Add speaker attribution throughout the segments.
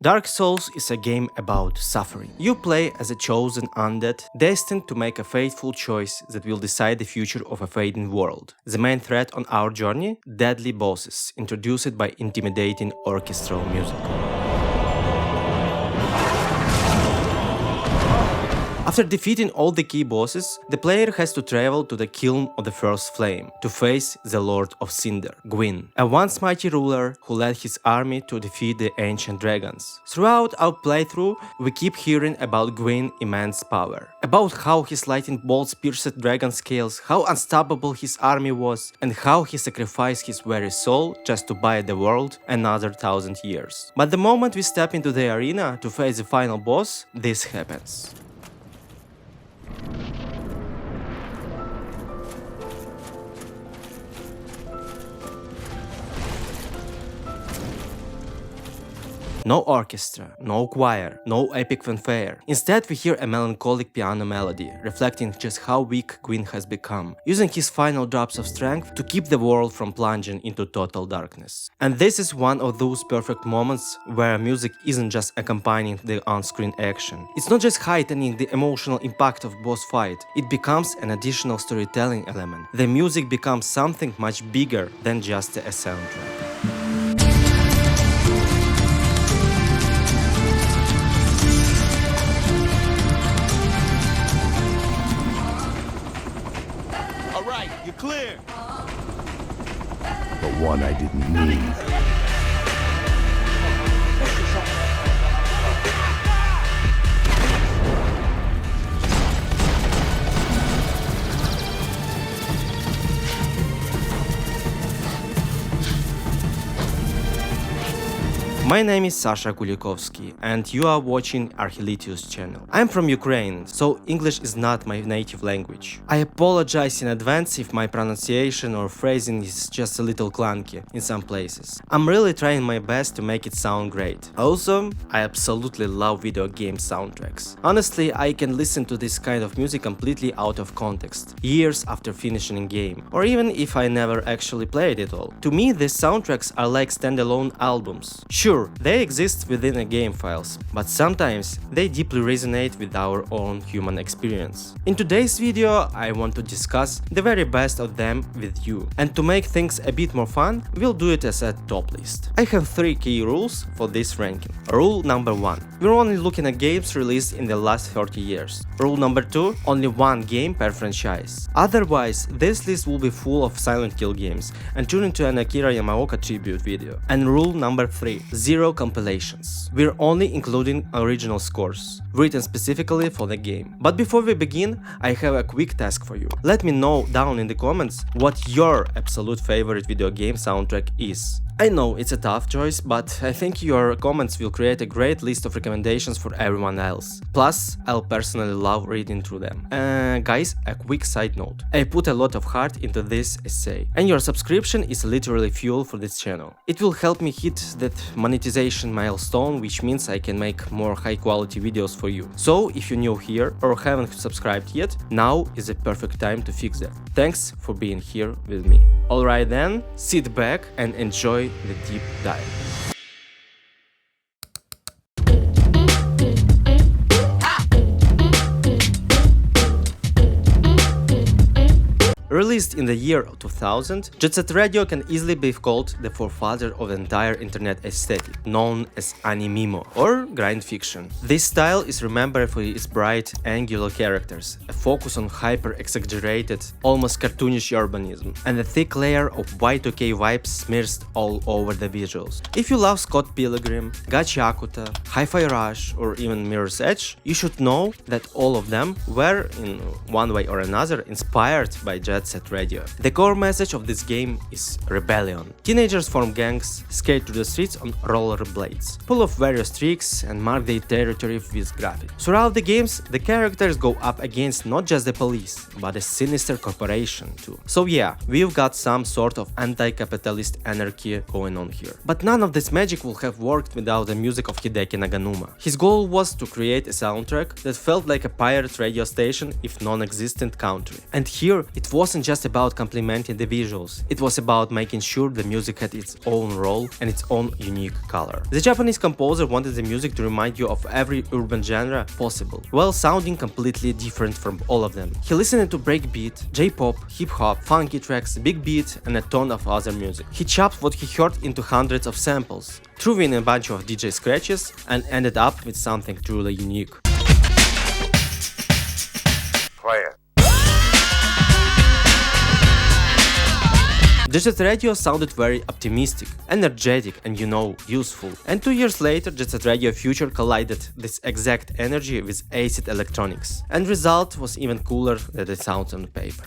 Speaker 1: Dark Souls is a game about suffering. You play as a chosen undead, destined to make a fateful choice that will decide the future of a fading world. The main threat on our journey? Deadly bosses, introduced by intimidating orchestral music. After defeating all the key bosses, the player has to travel to the Kiln of the First Flame to face the Lord of Cinder, Gwyn, a once mighty ruler who led his army to defeat the ancient dragons. Throughout our playthrough, we keep hearing about Gwyn's immense power, about how his lightning bolts pierced dragon scales, how unstoppable his army was, and how he sacrificed his very soul just to buy the world another 1,000 years. But the moment we step into the arena to face the final boss, this happens. No orchestra, no choir, no epic fanfare. Instead, we hear a melancholic piano melody, reflecting just how weak Gwyn has become, using his final drops of strength to keep the world from plunging into total darkness. And this is one of those perfect moments where music isn't just accompanying the on-screen action. It's not just heightening the emotional impact of boss fight, it becomes an additional storytelling element. The music becomes something much bigger than just a soundtrack.
Speaker 2: You're clear.
Speaker 3: But one I didn't need.
Speaker 1: My name is Sasha Kulikovsky and you are watching Arhiletius channel. I'm from Ukraine, so English is not my native language. I apologize in advance if my pronunciation or phrasing is just a little clunky in some places. I'm really trying my best to make it sound great. Also, I absolutely love video game soundtracks. Honestly, I can listen to this kind of music completely out of context, years after finishing a game, or even if I never actually played it all. To me, these soundtracks are like standalone albums. Sure, they exist within the game files, but sometimes they deeply resonate with our own human experience. In today's video, I want to discuss the very best of them with you. And to make things a bit more fun, we'll do it as a top list. I have 3 key rules for this ranking. Rule number 1. We're only looking at games released in the last 30 years. Rule number 2. Only one game per franchise. Otherwise, this list will be full of Silent Hill games and turn into an Akira Yamaoka tribute video. And rule number 3. Zero compilations. We're only including original scores, written specifically for the game. But before we begin, I have a quick task for you. Let me know down in the comments what your absolute favorite video game soundtrack is. I know it's a tough choice, but I think your comments will create a great list of recommendations for everyone else. Plus, I'll personally love reading through them. Guys, a quick side note. I put a lot of heart into this essay, and your subscription is literally fuel for this channel. It will help me hit that monetization milestone, which means I can make more high quality videos for you. So, if you're new here or haven't subscribed yet, now is the perfect time to fix that. Thanks for being here with me. Alright then, sit back and enjoy the deep dive. Released in the year 2000, Jet Set Radio can easily be called the forefather of the entire internet aesthetic, known as animimo, or grind fiction. This style is remembered for its bright, angular characters, a focus on hyper-exaggerated, almost cartoonish urbanism, and a thick layer of Y2K vibes smeared all over the visuals. If you love Scott Pilgrim, Gacha Akuta, Hi-Fi Rush, or even Mirror's Edge, you should know that all of them were, in one way or another, inspired by Jet Set Radio. The core message of this game is rebellion. Teenagers form gangs, skate through the streets on rollerblades, pull off various tricks and mark their territory with graffiti. Throughout the games, the characters go up against not just the police, but a sinister corporation too. So yeah, we've got some sort of anti-capitalist anarchy going on here. But none of this magic would have worked without the music of Hideki Naganuma. His goal was to create a soundtrack that felt like a pirate radio station if non-existent country. And here, it wasn't wasn't just about complementing the visuals, it was about making sure the music had its own role and its own unique color. The Japanese composer wanted the music to remind you of every urban genre possible, while sounding completely different from all of them. He listened to breakbeat, J-pop, hip-hop, funky tracks, big beat, and a ton of other music. He chopped what he heard into hundreds of samples, threw in a bunch of DJ scratches, and ended up with something truly unique.
Speaker 3: Quiet.
Speaker 1: Jet Set Radio sounded very optimistic, energetic, and useful. And 2 years later, Jet Set Radio Future collided this exact energy with acid electronics, and result was even cooler than it sounds on paper.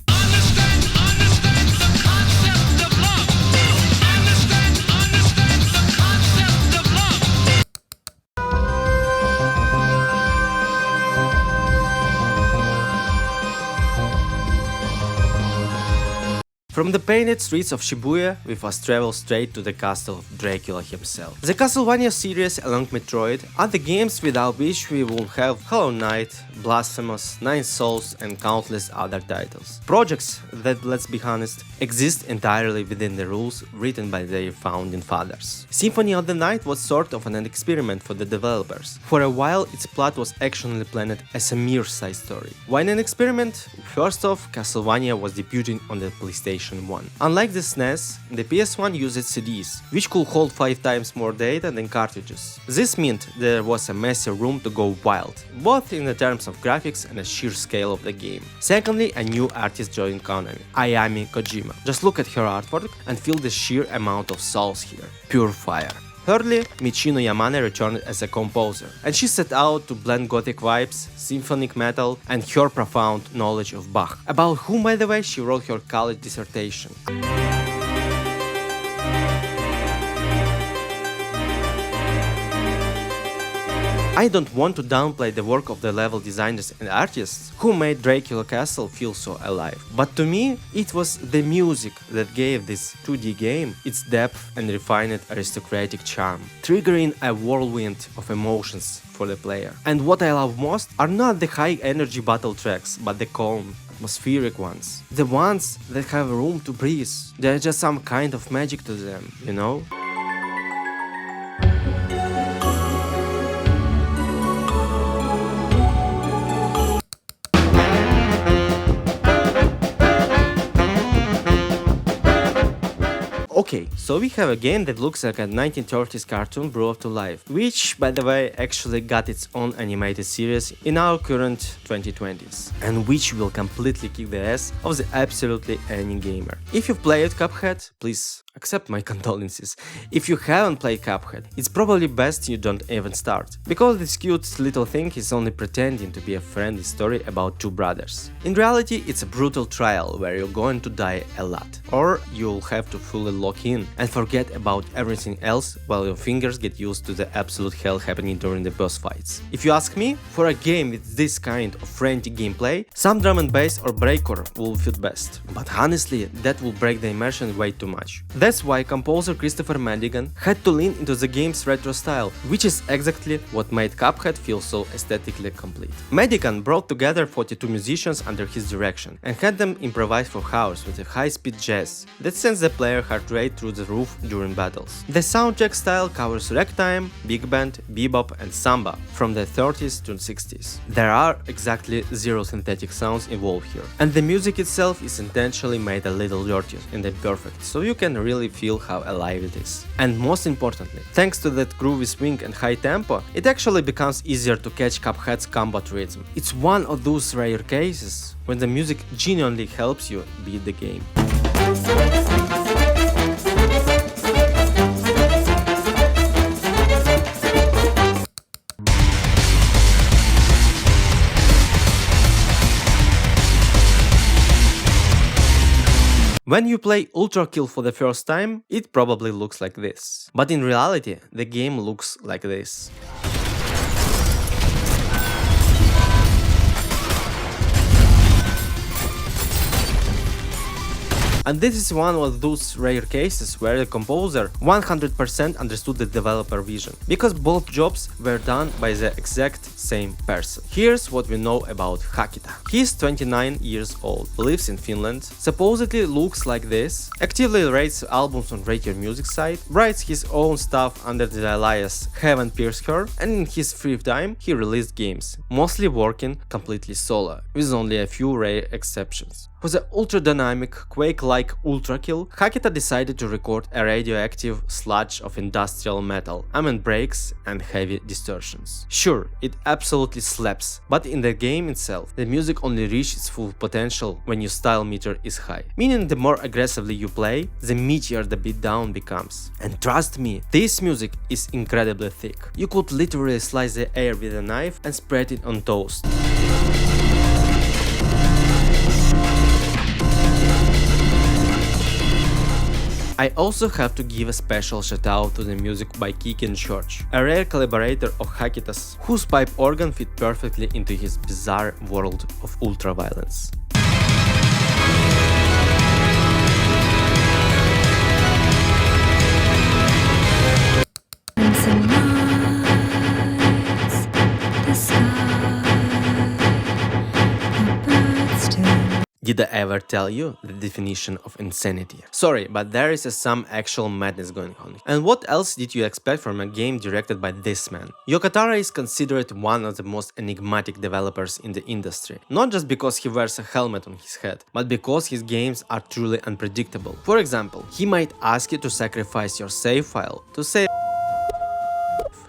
Speaker 1: From the painted streets of Shibuya, we must travel straight to the castle of Dracula himself. The Castlevania series, along Metroid, are the games without which we would have Hollow Knight, Blasphemous, Nine Souls, and countless other titles. Projects that, let's be honest, exist entirely within the rules written by their founding fathers. Symphony of the Night was sort of an experiment for the developers. For a while, its plot was actually planned as a mere side story. Why an experiment? First off, Castlevania was debuting on the PlayStation 1. Unlike the SNES, the PS1 used CDs, which could hold 5 times more data than cartridges. This meant there was a massive room to go wild, both in the terms of graphics and the sheer scale of the game. Secondly, a new artist joined Konami, Ayami Kojima. Just look at her artwork and feel the sheer amount of souls here. Pure fire. Thirdly, Michino Yamane returned as a composer, and she set out to blend gothic vibes, symphonic metal, and her profound knowledge of Bach, about whom, by the way, she wrote her college dissertation. I don't want to downplay the work of the level designers and artists who made Dracula Castle feel so alive, but to me, it was the music that gave this 2D game its depth and refined aristocratic charm, triggering a whirlwind of emotions for the player. And what I love most are not the high-energy battle tracks, but the calm, atmospheric ones. The ones that have room to breathe. There's just some kind of magic to them, you know? Okay, so we have a game that looks like a 1930s cartoon brought to life, which, by the way, actually got its own animated series in our current 2020s, and which will completely kick the ass of the absolutely any gamer. If you've played Cuphead, please accept my condolences. If you haven't played Cuphead, it's probably best you don't even start, because this cute little thing is only pretending to be a friendly story about two brothers. In reality, it's a brutal trial where you're going to die a lot, or you'll have to fully lock in and forget about everything else while your fingers get used to the absolute hell happening during the boss fights. If you ask me, for a game with this kind of frantic gameplay, some drum and bass or breakcore will fit best, but honestly, that will break the immersion way too much. That's why composer Christopher Madigan had to lean into the game's retro style, which is exactly what made Cuphead feel so aesthetically complete. Madigan brought together 42 musicians under his direction and had them improvise for hours with a high-speed jazz that sends the player heart rate through the roof during battles. The soundtrack style covers ragtime, big band, bebop, and samba from the 30s to 60s. There are exactly zero synthetic sounds involved here, and the music itself is intentionally made a little dirty and imperfect, so you can really feel how alive it is. And most importantly, thanks to that groovy swing and high tempo, it actually becomes easier to catch Cuphead's combat rhythm. It's one of those rare cases when the music genuinely helps you beat the game. When you play Ultrakill for the first time, it probably looks like this. But in reality, the game looks like this. And this is one of those rare cases where the composer 100% understood the developer vision, because both jobs were done by the exact same person. Here's what we know about Hakita. He's 29 years old, lives in Finland, supposedly looks like this, actively rates albums on Rate Your Music site, writes his own stuff under the alias Haven't Pierced Her, and in his free time he released games, mostly working completely solo, with only a few rare exceptions. For the ultra-dynamic, Quake-like Ultrakill, Hakita decided to record a radioactive sludge of industrial metal, breaks and heavy distortions. Sure, it absolutely slaps, but in the game itself, the music only reaches its full potential when your style meter is high, meaning the more aggressively you play, the meatier the beatdown becomes. And trust me, this music is incredibly thick. You could literally slice the air with a knife and spread it on toast. I also have to give a special shout out to the music by Kikin Church, a rare collaborator of Hakita's, whose pipe organ fit perfectly into his bizarre world of ultra-violence. Did I ever tell you the definition of insanity? Sorry, but there is some actual madness going on. And what else did you expect from a game directed by this man? Yoko Taro is considered one of the most enigmatic developers in the industry, not just because he wears a helmet on his head, but because his games are truly unpredictable. For example, he might ask you to sacrifice your save file to save,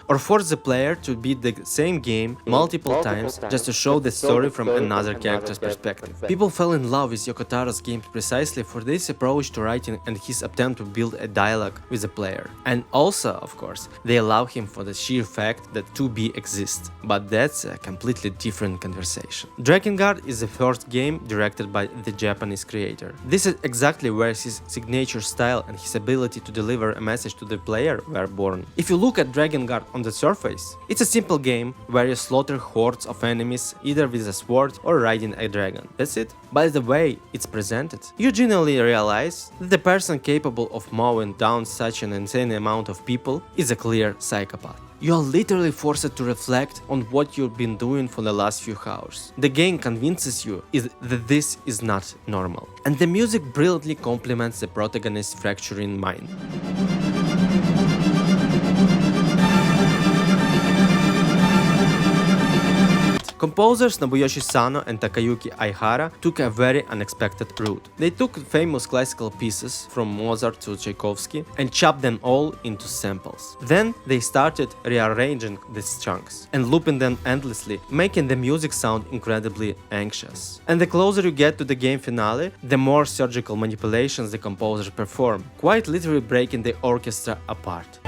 Speaker 1: or force the player to beat the same game multiple times just to show the story from another character's perspective. People fell in love with Yoko Taro's games precisely for this approach to writing and his attempt to build a dialogue with the player. And also, of course, they love him for the sheer fact that 2B exists, but that's a completely different conversation. Drakengard is the first game directed by the Japanese creator. This is exactly where his signature style and his ability to deliver a message to the player were born. If you look at Drakengard on the surface, it's a simple game where you slaughter hordes of enemies either with a sword or riding a dragon. That's it. By the way it's presented, you genuinely realize that the person capable of mowing down such an insane amount of people is a clear psychopath. You are literally forced to reflect on what you've been doing for the last few hours. The game convinces you that this is not normal. And the music brilliantly complements the protagonist's fracturing mind. Composers Nobuyoshi Sano and Takayuki Aihara took a very unexpected route. They took famous classical pieces from Mozart to Tchaikovsky and chopped them all into samples. Then they started rearranging these chunks and looping them endlessly, making the music sound incredibly anxious. And the closer you get to the game finale, the more surgical manipulations the composers perform, quite literally breaking the orchestra apart.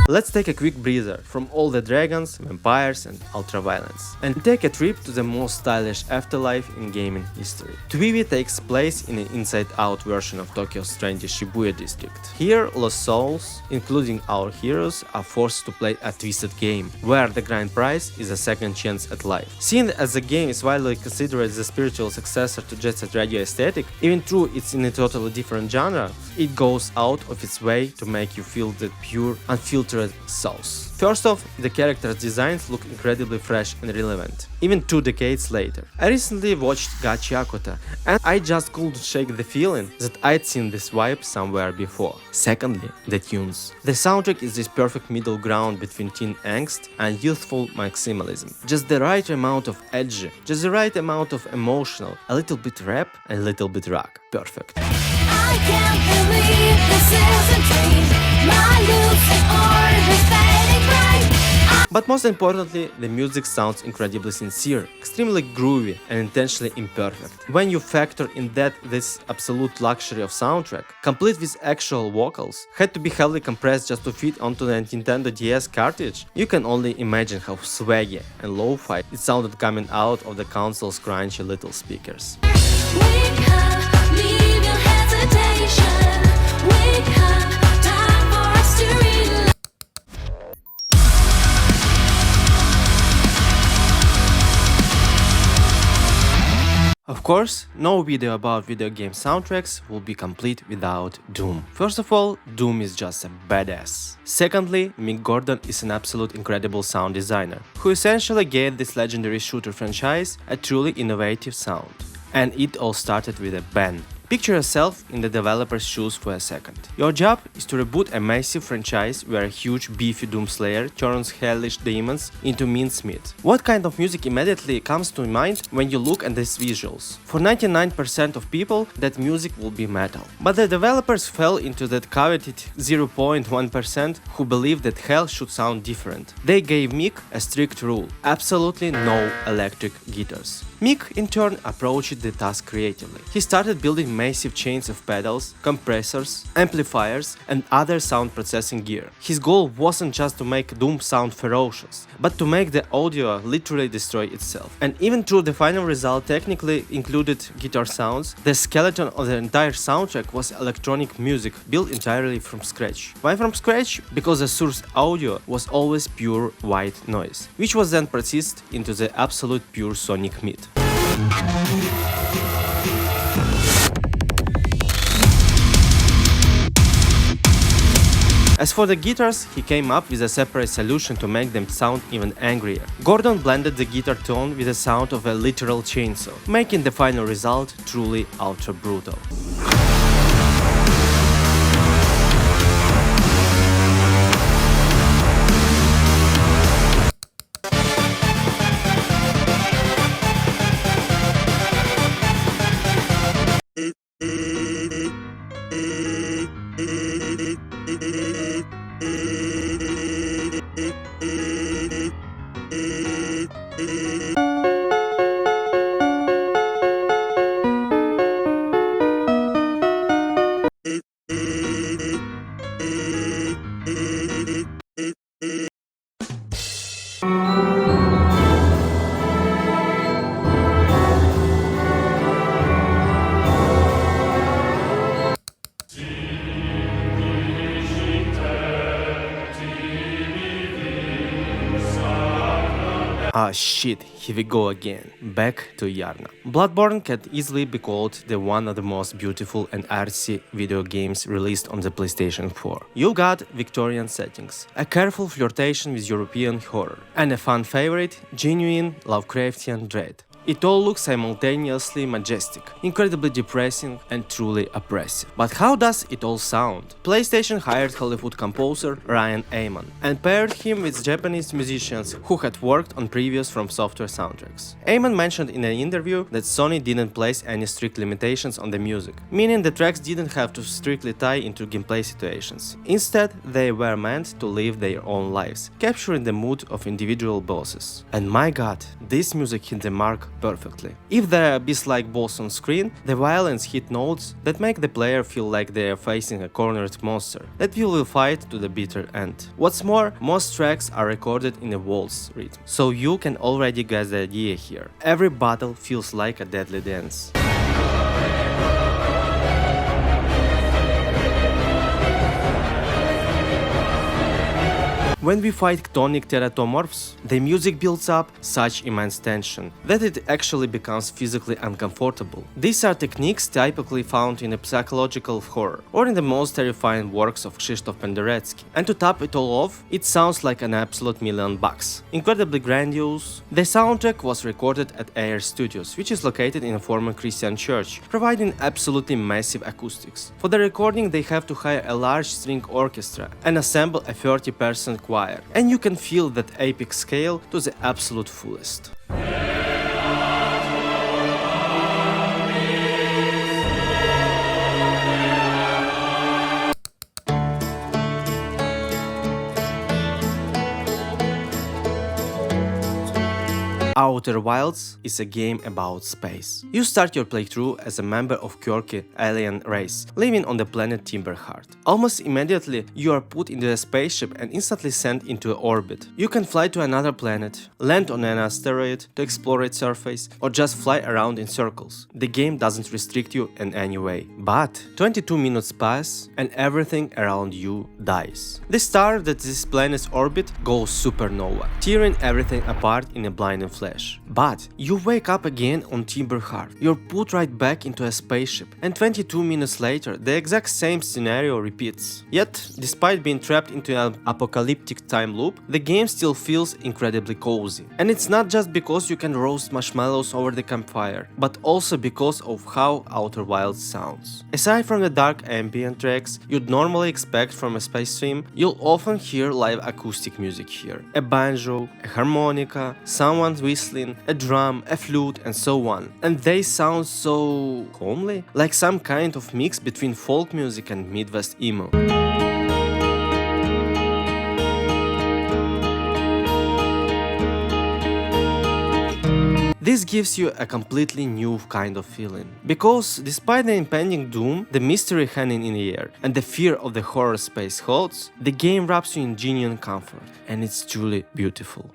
Speaker 1: Let's take a quick breather from all the dragons, vampires and ultraviolence, and take a trip to the most stylish afterlife in gaming history. 2B takes place in an inside-out version of Tokyo's trendy Shibuya district. Here, lost souls, including our heroes, are forced to play a twisted game, where the grand prize is a second chance at life. Seeing as the game is widely considered as the spiritual successor to Jet Set Radio aesthetic, even though it's in a totally different genre, it goes out of its way to make you feel the pure, unfiltered souls. First off, the characters' designs look incredibly fresh and relevant, even 2 decades later. I recently watched Gachiakuta, and I just couldn't shake the feeling that I'd seen this vibe somewhere before. Secondly, the tunes. The soundtrack is this perfect middle ground between teen angst and youthful maximalism. Just the right amount of edgy, just the right amount of emotional, a little bit rap and a little bit rock. Perfect.
Speaker 3: I can't believe this is a dream. My lucid orbit fading bright.
Speaker 1: But most importantly, the music sounds incredibly sincere, extremely groovy and intentionally imperfect. When you factor in that this absolute luxury of soundtrack, complete with actual vocals, had to be heavily compressed just to fit onto the Nintendo DS cartridge, you can only imagine how swaggy and lo-fi it sounded coming out of the console's crunchy little speakers.
Speaker 3: We can't leave your hesitation. We Time for us to relax.
Speaker 1: Of course, no video about video game soundtracks will be complete without Doom. First of all, Doom is just a badass. Secondly, Mick Gordon is an absolute incredible sound designer, who essentially gave this legendary shooter franchise a truly innovative sound. And it all started with a bang. Picture yourself in the developer's shoes for a second. Your job is to reboot a massive franchise where a huge beefy Doomslayer turns hellish demons into mincemeat. What kind of music immediately comes to mind when you look at these visuals? For 99% of people, that music will be metal. But the developers fell into that coveted 0.1% who believed that hell should sound different. They gave Mick a strict rule: absolutely no electric guitars. Mick in turn approached the task creatively. He started building massive chains of pedals, compressors, amplifiers, and other sound processing gear. His goal wasn't just to make Doom sound ferocious, but to make the audio literally destroy itself. And even though the final result technically included guitar sounds, the skeleton of the entire soundtrack was electronic music built entirely from scratch. Why from scratch? Because the source audio was always pure white noise, which was then processed into the absolute pure sonic meat. As for the guitars, he came up with a separate solution to make them sound even angrier. Gordon blended the guitar tone with the sound of a literal chainsaw, making the final result truly ultra brutal. Ah shit, here we go again. Back to Yarna. Bloodborne can easily be called the one of the most beautiful and artsy video games released on the PlayStation 4. You got Victorian settings, a careful flirtation with European horror, and a fan favorite, genuine Lovecraftian dread. It all looks simultaneously majestic, incredibly depressing, and truly oppressive. But how does it all sound? PlayStation hired Hollywood composer Ryan Amon and paired him with Japanese musicians who had worked on previous From Software soundtracks. Amon mentioned in an interview that Sony didn't place any strict limitations on the music, meaning the tracks didn't have to strictly tie into gameplay situations. Instead, they were meant to live their own lives, capturing the mood of individual bosses. And my god, this music hit the mark perfectly. If there are beast-like boss on screen, the violence hit notes that make the player feel like they are facing a cornered monster that we will fight to the bitter end. What's more, most tracks are recorded in a waltz rhythm, so you can already guess the idea here. Every battle feels like a deadly dance. When we fight chthonic teratomorphs, the music builds up such immense tension that it actually becomes physically uncomfortable. These are techniques typically found in a psychological horror or in the most terrifying works of Krzysztof Penderecki. And to top it all off, it sounds like an absolute $1,000,000. Incredibly grandiose, the soundtrack was recorded at Air Studios, which is located in a former Christian church, providing absolutely massive acoustics. For the recording, they have to hire a large string orchestra and assemble a 30-person choir, and you can feel that epic scale to the absolute fullest. Outer Wilds is a game about space. You start your playthrough as a member of quirky alien race, living on the planet Timberheart. Almost immediately, you are put into a spaceship and instantly sent into orbit. You can fly to another planet, land on an asteroid to explore its surface, or just fly around in circles. The game doesn't restrict you in any way. But 22 minutes pass and everything around you dies. The star that this planet's orbit goes supernova, tearing everything apart in a blinding flash. But you wake up again on Timberheart. You're put right back into a spaceship, and 22 minutes later, the exact same scenario repeats. Yet, despite being trapped into an apocalyptic time loop, the game still feels incredibly cozy. And it's not just because you can roast marshmallows over the campfire, but also because of how Outer Wilds sounds. Aside from the dark ambient tracks you'd normally expect from a space theme, you'll often hear live acoustic music here. A banjo, a harmonica, someone whistling, a drum, a flute, and so on. And they sound so homely, like some kind of mix between folk music and Midwest emo. This gives you a completely new kind of feeling. Because despite the impending doom, the mystery hanging in the air, and the fear of the horror space holds, the game wraps you in genuine comfort, and it's truly beautiful.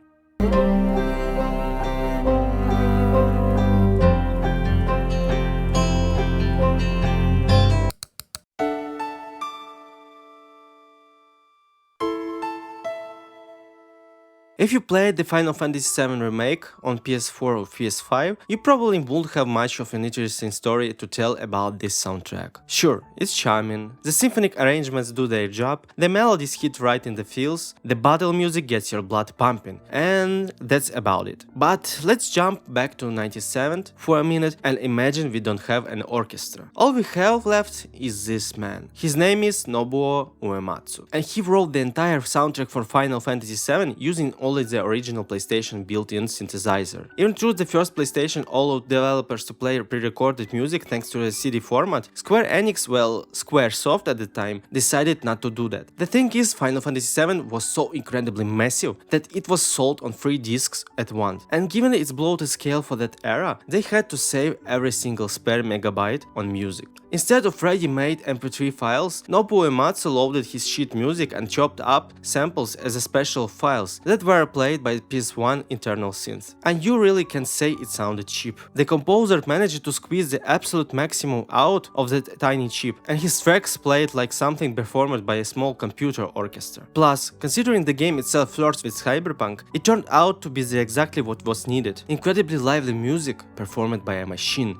Speaker 1: If you played the Final Fantasy VII Remake on PS4 or PS5, you probably won't have much of an interesting story to tell about this soundtrack. Sure, it's charming, the symphonic arrangements do their job, the melodies hit right in the feels, the battle music gets your blood pumping, and that's about it. But let's jump back to 97 for a minute and imagine we don't have an orchestra. All we have left is this man. His name is Nobuo Uematsu, and he wrote the entire soundtrack for Final Fantasy VII using only the original PlayStation built-in synthesizer. Even though the first PlayStation allowed developers to play pre-recorded music thanks to a CD format, Square Enix, well, Squaresoft at the time, decided not to do that. The thing is, Final Fantasy VII was so incredibly massive that it was sold on 3 discs at once, and given its bloated scale for that era, they had to save every single spare megabyte on music. Instead of ready-made MP3 files, Nobuo Uematsu loaded his sheet music and chopped up samples as a special files that were played by PS1 internal synth. And you really can say it sounded cheap. The composer managed to squeeze the absolute maximum out of that tiny chip, and his tracks played like something performed by a small computer orchestra. Plus, considering the game itself flirts with cyberpunk, it turned out to be exactly what was needed. Incredibly lively music performed by a machine.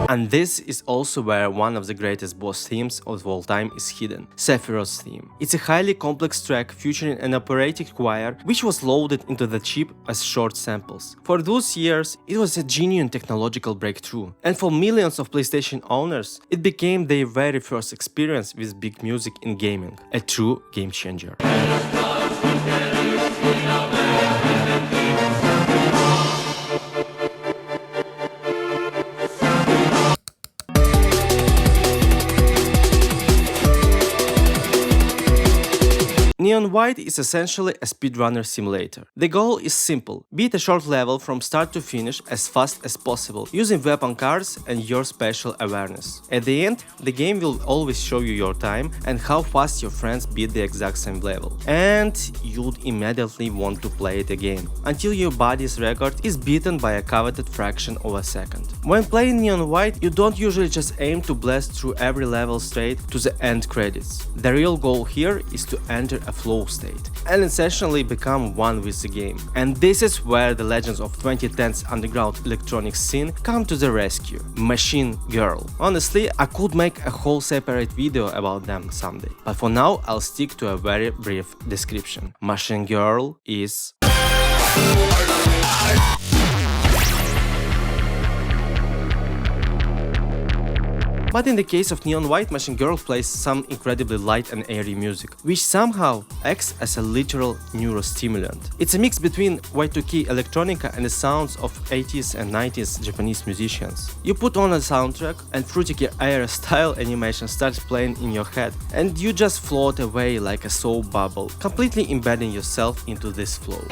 Speaker 1: And this is also where one of the greatest boss themes of all time is hidden, Sephiroth's theme. It's a highly complex track featuring an operatic choir which was loaded into the chip as short samples. For those years, it was a genuine technological breakthrough, and for millions of PlayStation owners, it became their very first experience with big music in gaming, a true game changer. Neon White is essentially a speedrunner simulator. The goal is simple: beat a short level from start to finish as fast as possible, using weapon cards and your special awareness. At the end, the game will always show you your time and how fast your friends beat the exact same level. And you'd immediately want to play it again, until your body's record is beaten by a coveted fraction of a second. When playing Neon White, you don't usually just aim to blast through every level straight to the end credits. The real goal here is to enter a flow state and essentially become one with the game. And this is where the legends of 2010's underground electronic scene come to the rescue. Machine Girl. Honestly, I could make a whole separate video about them someday, but for now I'll stick to a very brief description. Machine Girl is But in the case of Neon White, Machine Girl plays some incredibly light and airy music, which somehow acts as a literal neurostimulant. It's a mix between Y2K electronica and the sounds of 80s and 90s Japanese musicians. You put on a soundtrack and Fruity Air style animation starts playing in your head, and you just float away like a soap bubble, completely embedding yourself into this flow.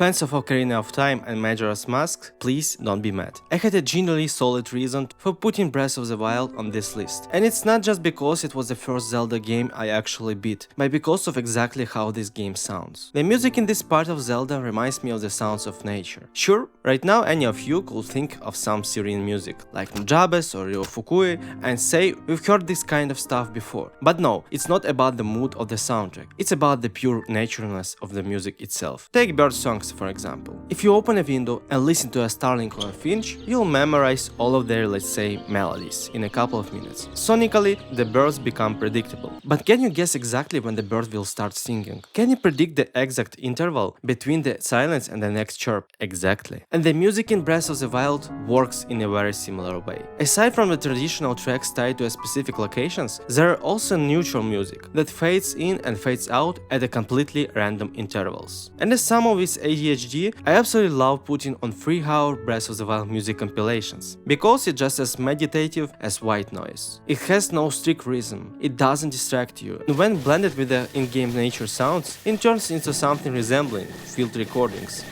Speaker 1: Fans of Ocarina of Time and Majora's Mask, please don't be mad. I had a genuinely solid reason for putting Breath of the Wild on this list. And it's not just because it was the first Zelda game I actually beat, but because of exactly how this game sounds. The music in this part of Zelda reminds me of the sounds of nature. Sure, right now any of you could think of some serene music, like Nujabes or Ryo Fukui, and say we've heard this kind of stuff before. But no, it's not about the mood of the soundtrack, it's about the pure naturalness of the music itself. Take bird songs for example. If you open a window and listen to a starling or a finch, you'll memorize all of their, let's say, melodies in a couple of minutes. Sonically, the birds become predictable. But can you guess exactly when the bird will start singing? Can you predict the exact interval between the silence and the next chirp? Exactly. And the music in Breath of the Wild works in a very similar way. Aside from the traditional tracks tied to specific locations, there are also neutral music that fades in and fades out at a completely random intervals. And as someone with ADHD, I absolutely love putting on 3-hour Breath of the Wild music compilations, because it's just as meditative as white noise. It has no strict rhythm, it doesn't distract you, and when blended with the in-game nature sounds, it turns into something resembling field recordings.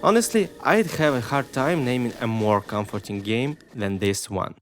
Speaker 1: Honestly, I'd have a hard time naming a more comforting game than this one.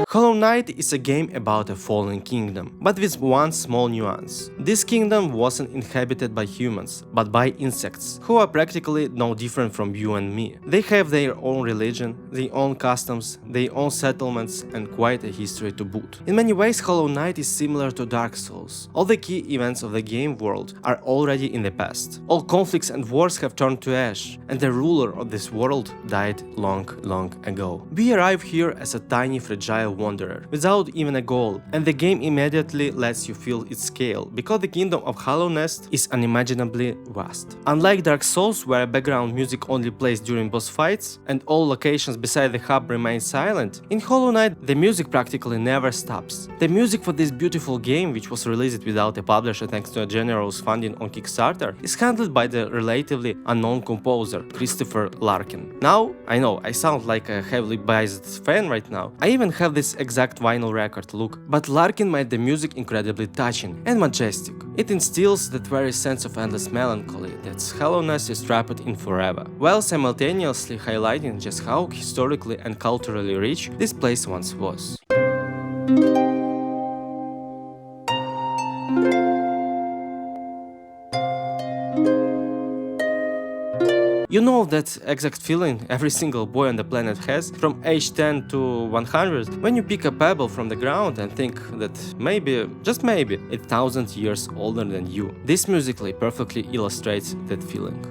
Speaker 1: Hollow Knight is a game about a fallen kingdom, but with one small nuance. This kingdom wasn't inhabited by humans, but by insects, who are practically no different from you and me. They have their own religion, their own customs, their own settlements, and quite a history to boot. In many ways, Hollow Knight is similar to Dark Souls. All the key events of the game world are already in the past. All conflicts and wars have turned to ash, and the ruler of this world died long ago. We arrive here as a tiny, fragile wanderer, without even a goal, and the game immediately lets you feel its scale, because the kingdom of Hollow Nest is unimaginably vast. Unlike Dark Souls, where background music only plays during boss fights, and all locations beside the hub remain silent, in Hollow Knight the music practically never stops. The music for this beautiful game, which was released without a publisher thanks to a generous funding on Kickstarter, is handled by the relatively unknown composer, Christopher Larkin. Now, I know, I sound like a heavily biased fan right now. I even have this exact vinyl record look, but Larkin made the music incredibly touching and majestic. It instills that very sense of endless melancholy that Hollow Knight is trapped in forever, while simultaneously highlighting just how historically and culturally rich this place once was. You know that exact feeling every single boy on the planet has from age 10 to 100 when you pick a pebble from the ground and think that maybe, just maybe, 1,000 years older than you. This musically perfectly illustrates that feeling.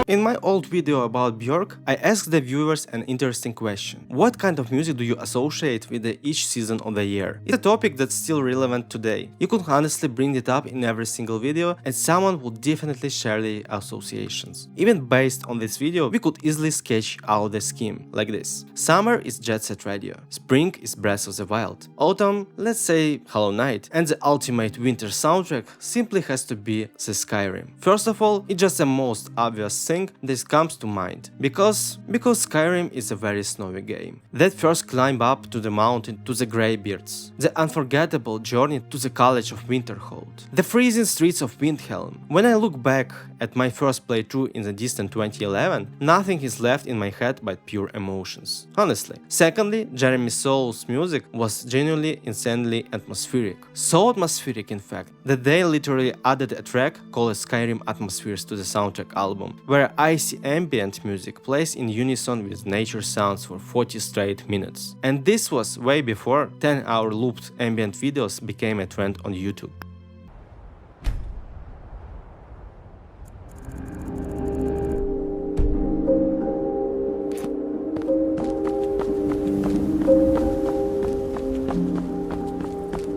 Speaker 1: In my old video about Björk, I asked the viewers an interesting question. What kind of music do you associate with each season of the year? It's a topic that's still relevant today. You could honestly bring it up in every single video and someone would definitely share the associations. Even based on this video, we could easily sketch out the scheme, like this. Summer is Jet Set Radio. Spring is Breath of the Wild. Autumn, let's say Hollow Knight. And the ultimate winter soundtrack simply has to be the Skyrim. First of all, it's just the most obvious thing thing that comes to mind, because Skyrim is a very snowy game. That first climb up to the mountain to the Greybeards, the unforgettable journey to the College of Winterhold, the freezing streets of Windhelm. When I look back at my first playthrough in the distant 2011, nothing is left in my head but pure emotions. Honestly. Secondly, Jeremy Soul's music was genuinely insanely atmospheric. So atmospheric, in fact, that they literally added a track called Skyrim Atmospheres to the soundtrack album, where icy ambient music plays in unison with nature sounds for 40 straight minutes. And this was way before 10-hour looped ambient videos became a trend on YouTube.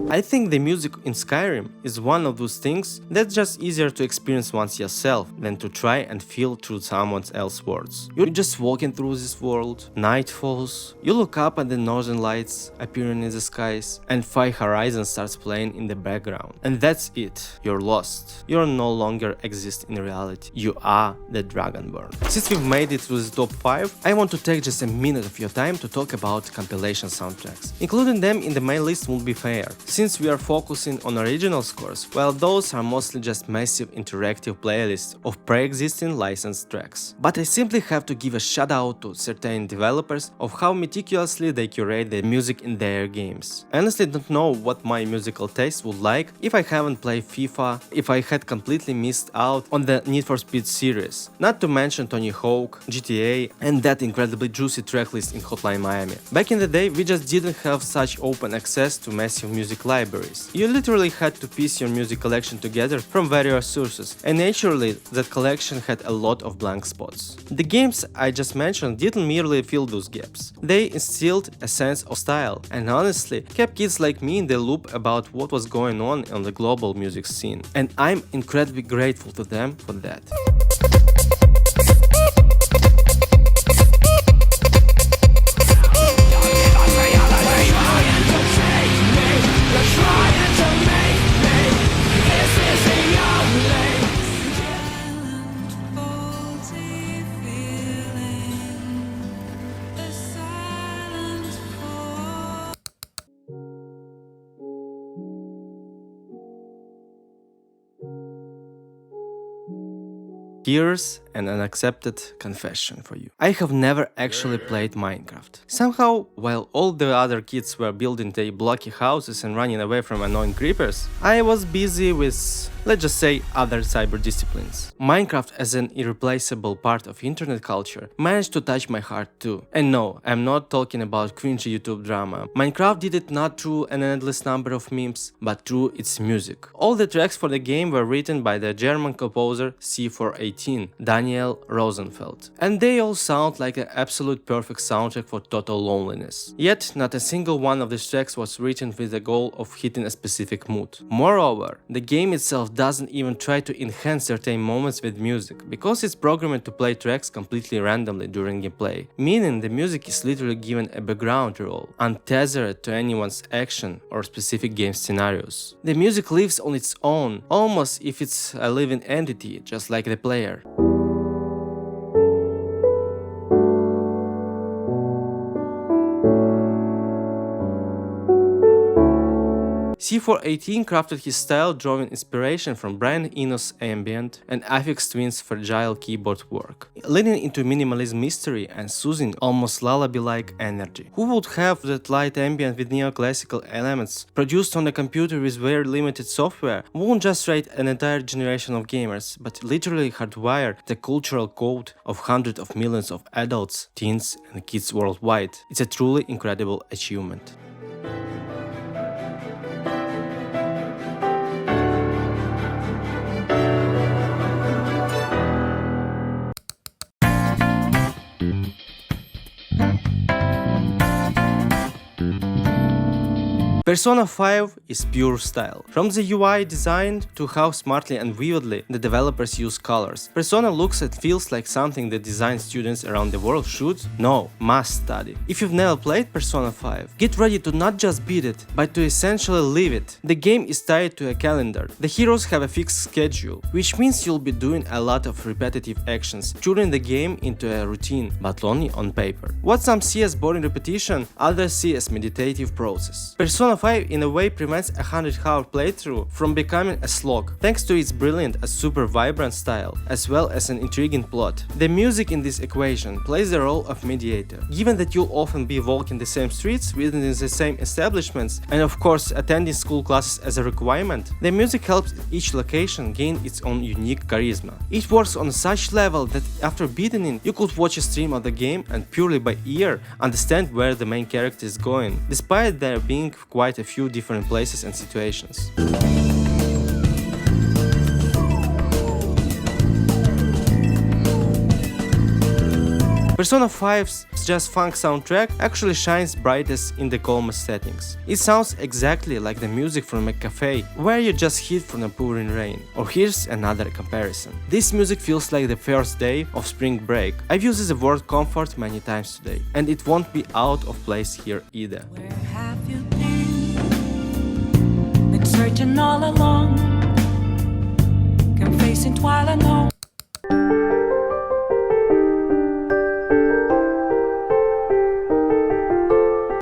Speaker 1: I think the music in Skyrim is one of those things that's just easier to experience once yourself than to try and feel through someone else's words. You're just walking through this world, night falls, you look up at the northern lights appearing in the skies, and Fire Horizon starts playing in the background. And that's it. You're lost. You no longer exist in reality. You are the Dragonborn. Since we've made it through the top 5, I want to take just a minute of your time to talk about compilation soundtracks. Including them in the main list will be fair, since we are focusing on original scores, while those are mostly just massive interactive playlists of pre-existing licensed tracks. But I simply have to give a shout out to certain developers of how meticulously they curate the music in their games. I honestly don't know what my musical taste would like if I haven't played FIFA, if I had completely missed out on the Need for Speed series, not to mention Tony Hawk, GTA, and that incredibly juicy tracklist in Hotline Miami. Back in the day, we just didn't have such open access to massive music libraries. You literally had to piece your music collection together from various sources, and naturally that collection had a lot of blank spots. The games I just mentioned didn't merely fill those gaps, they instilled a sense of style and honestly kept kids like me in the loop about what was going on the global music scene, and I'm incredibly grateful to them for that. Here's an unaccepted confession for you. I have never actually played Minecraft. Somehow, while all the other kids were building their blocky houses and running away from annoying creepers, I was busy with, let's just say, other cyber disciplines. Minecraft as an irreplaceable part of internet culture managed to touch my heart too. And no, I'm not talking about cringy YouTube drama. Minecraft did it not through an endless number of memes, but through its music. All the tracks for the game were written by the German composer C418, Daniel Rosenfeld. And they all sound like an absolute perfect soundtrack for total loneliness. Yet, not a single one of these tracks was written with the goal of hitting a specific mood. Moreover, the game itself doesn't even try to enhance certain moments with music, because it's programmed to play tracks completely randomly during gameplay, meaning the music is literally given a background role, untethered to anyone's action or specific game scenarios. The music lives on its own, almost if it's a living entity, just like the player. C418 crafted his style drawing inspiration from Brian Eno's ambient and Aphex Twin's fragile keyboard work, leaning into minimalism mystery and soothing, almost lullaby-like energy. Who would have that light ambient with neoclassical elements produced on a computer with very limited software won't just write an entire generation of gamers, but literally hardwire the cultural code of hundreds of millions of adults, teens, and kids worldwide. It's a truly incredible achievement. Persona 5 is pure style. From the UI design to how smartly and vividly the developers use colors, Persona looks and feels like something that design students around the world should, no, must study. If you've never played Persona 5, get ready to not just beat it, but to essentially live it. The game is tied to a calendar. The heroes have a fixed schedule, which means you'll be doing a lot of repetitive actions, turning the game into a routine, but only on paper. What some see as boring repetition, others see as meditative process. Persona 5 in a way prevents a 100-hour playthrough from becoming a slog, thanks to its brilliant and super vibrant style, as well as an intriguing plot. The music in this equation plays the role of mediator. Given that you'll often be walking the same streets within the same establishments, and of course attending school classes as a requirement, the music helps each location gain its own unique charisma. It works on such level that after beating it, you could watch a stream of the game and purely by ear understand where the main character is going, despite there being quite a few different places and situations. Persona 5's jazz funk soundtrack actually shines brightest in the calmest settings. It sounds exactly like the music from a cafe where you just hid from the pouring rain. Or here's another comparison. This music feels like the first day of spring break. I've used the word comfort many times today, and it won't be out of place here either.
Speaker 4: Where have you been searching all along, confessing while I know.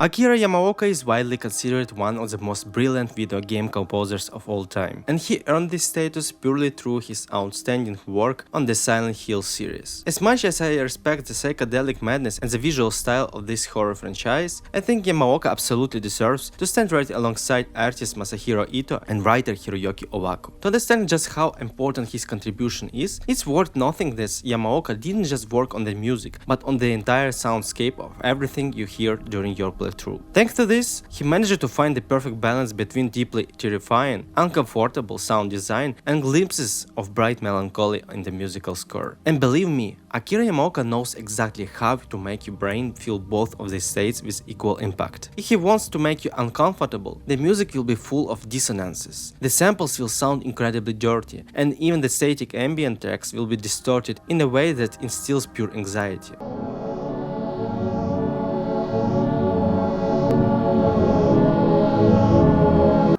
Speaker 1: Akira Yamaoka is widely considered one of the most brilliant video game composers of all time, and he earned this status purely through his outstanding work on the Silent Hill series. As much as I respect the psychedelic madness and the visual style of this horror franchise, I think Yamaoka absolutely deserves to stand right alongside artist Masahiro Ito and writer Hiroyuki Owako. To understand just how important his contribution is, it's worth noting that Yamaoka didn't just work on the music, but on the entire soundscape of everything you hear during your playthrough. Thanks to this, he managed to find the perfect balance between deeply terrifying, uncomfortable sound design and glimpses of bright melancholy in the musical score. And believe me, Akira Yamaoka knows exactly how to make your brain feel both of these states with equal impact. If he wants to make you uncomfortable, the music will be full of dissonances. The samples will sound incredibly dirty, and even the static ambient tracks will be distorted in a way that instills pure anxiety.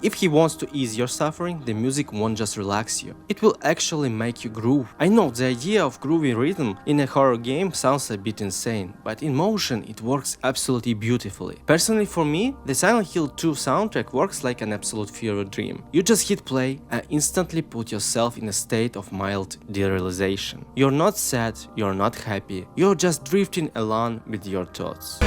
Speaker 1: If he wants to ease your suffering, the music won't just relax you, it will actually make you groove. I know the idea of groovy rhythm in a horror game sounds a bit insane, but in motion it works absolutely beautifully. Personally for me, the Silent Hill 2 soundtrack works like an absolute fever dream. You just hit play and instantly put yourself in a state of mild derealization. You're not sad, you're not happy, you're just drifting along with your thoughts.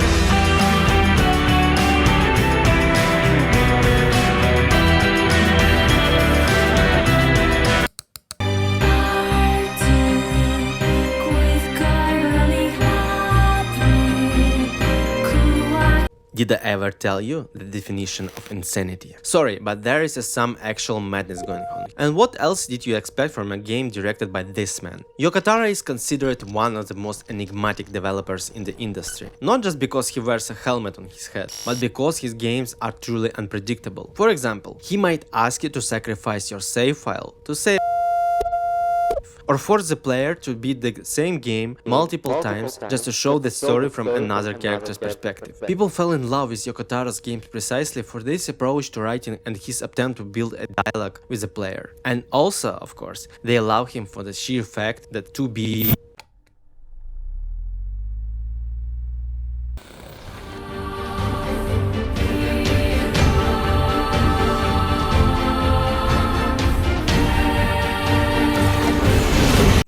Speaker 1: Did I ever tell you the definition of insanity? Sorry, but there is some actual madness going on. And what else did you expect from a game directed by this man? Yoko Taro is considered one of the most enigmatic developers in the industry. Not just because he wears a helmet on his head, but because his games are truly unpredictable. For example, he might ask you to sacrifice your save file to save, or force the player to beat the same game multiple times just to show the story from another character's perspective. People fell in love with Yoko Taro's games precisely for this approach to writing and his attempt to build a dialogue with the player. And also, of course, they allow him for the sheer fact that to be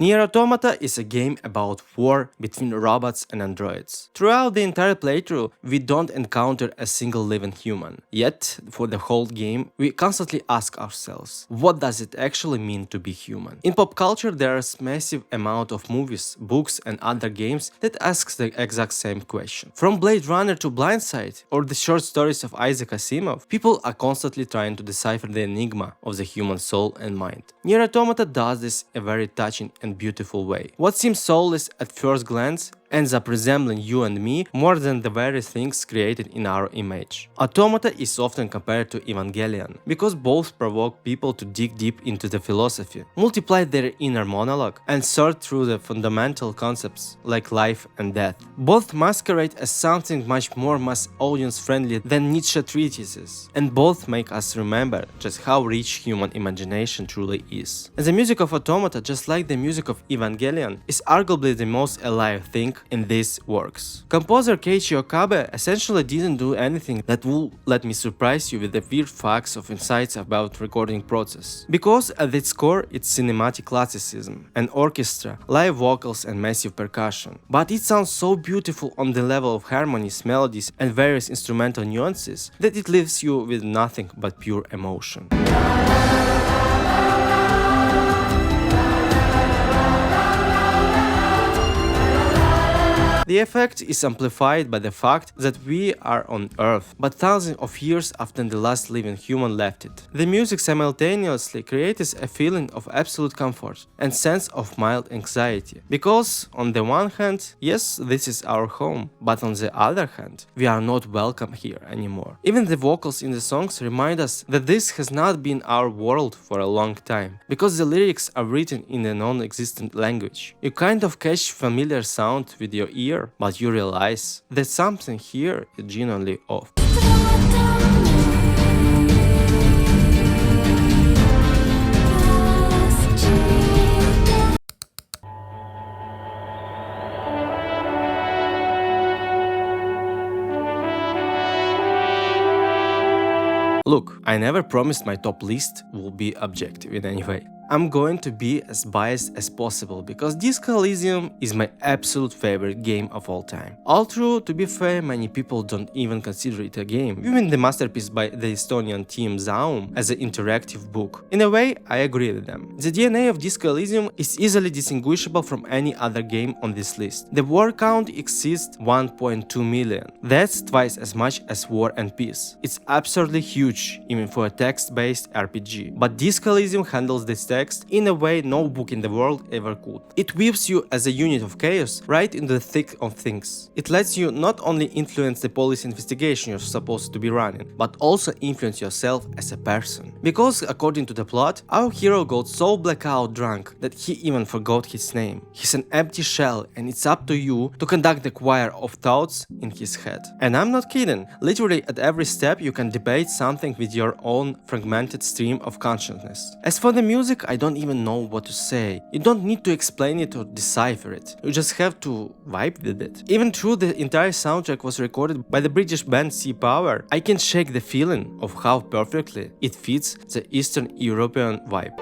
Speaker 1: Nier Automata is a game about war between robots and androids. Throughout the entire playthrough, we don't encounter a single living human. Yet, for the whole game, we constantly ask ourselves, what does it actually mean to be human? In pop culture, there is a massive amount of movies, books and other games that asks the exact same question. From Blade Runner to Blindside, or the short stories of Isaac Asimov, people are constantly trying to decipher the enigma of the human soul and mind. Nier Automata does this in a very touching and beautiful way. What seems soulless at first glance ends up resembling you and me more than the very things created in our image. Automata is often compared to Evangelion, because both provoke people to dig deep into the philosophy, multiply their inner monologue, and sort through the fundamental concepts like life and death. Both masquerade as something much more mass audience friendly than Nietzsche treatises, and both make us remember just how rich human imagination truly is. And the music of Automata, just like the music of Evangelion, is arguably the most alive thing in these works. Composer Keiichi Okabe essentially didn't do anything that will let me surprise you with the weird facts of insights about recording process, because at its core it's cinematic classicism, an orchestra, live vocals and massive percussion. But it sounds so beautiful on the level of harmonies, melodies and various instrumental nuances that it leaves you with nothing but pure emotion. The effect is amplified by the fact that we are on Earth, but thousands of years after the last living human left it. The music simultaneously creates a feeling of absolute comfort and sense of mild anxiety, because on the one hand, yes, this is our home, but on the other hand, we are not welcome here anymore. Even the vocals in the songs remind us that this has not been our world for a long time, because the lyrics are written in a non-existent language. You kind of catch familiar sound with your ear, but you realize that something here is genuinely off. Look, I never promised my top list will be objective in any way. I'm going to be as biased as possible because Disco Elysium is my absolute favorite game of all time. Although, to be fair, many people don't even consider it a game, viewing the masterpiece by the Estonian team Zaum as an interactive book. In a way, I agree with them. The DNA of Disco Elysium is easily distinguishable from any other game on this list. The word count exceeds 1.2 million. That's twice as much as War and Peace. It's absurdly huge, even for a text-based RPG. But Disco Elysium handles this text in a way no book in the world ever could. It weaves you as a unit of chaos right into the thick of things. It lets you not only influence the police investigation you're supposed to be running, but also influence yourself as a person. Because according to the plot, our hero got so blackout drunk that he even forgot his name. He's an empty shell, and it's up to you to conduct the choir of thoughts in his head. And I'm not kidding, literally at every step you can debate something with your own fragmented stream of consciousness. As for the music, I don't even know what to say. You don't need to explain it or decipher it. You just have to vibe with it. Even though the entire soundtrack was recorded by the British band Sea Power, I can shake the feeling of how perfectly it fits the Eastern European vibe.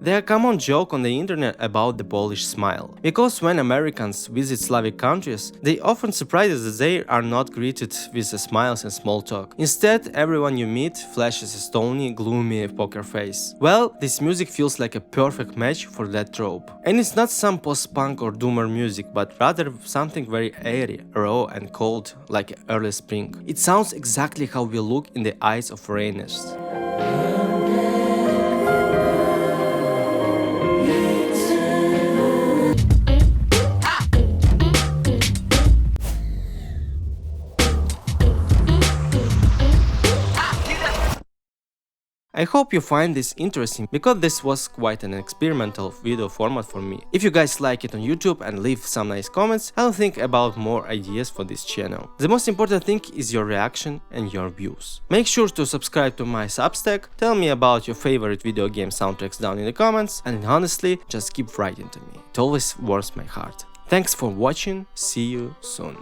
Speaker 1: There's a common joke on the internet about the Polish smile, because when Americans visit Slavic countries, they often surprised that they are not greeted with smiles and small talk. Instead, everyone you meet flashes a stony, gloomy poker face. Well, this music feels like a perfect match for that trope. And it's not some post-punk or doomer music, but rather something very airy, raw and cold, like early spring. It sounds exactly how we look in the eyes of foreigners. I hope you find this interesting, because this was quite an experimental video format for me. If you guys like it on YouTube and leave some nice comments, I'll think about more ideas for this channel. The most important thing is your reaction and your views. Make sure to subscribe to my Substack, tell me about your favorite video game soundtracks down in the comments, and honestly, just keep writing to me. It always warms my heart. Thanks for watching, see you soon.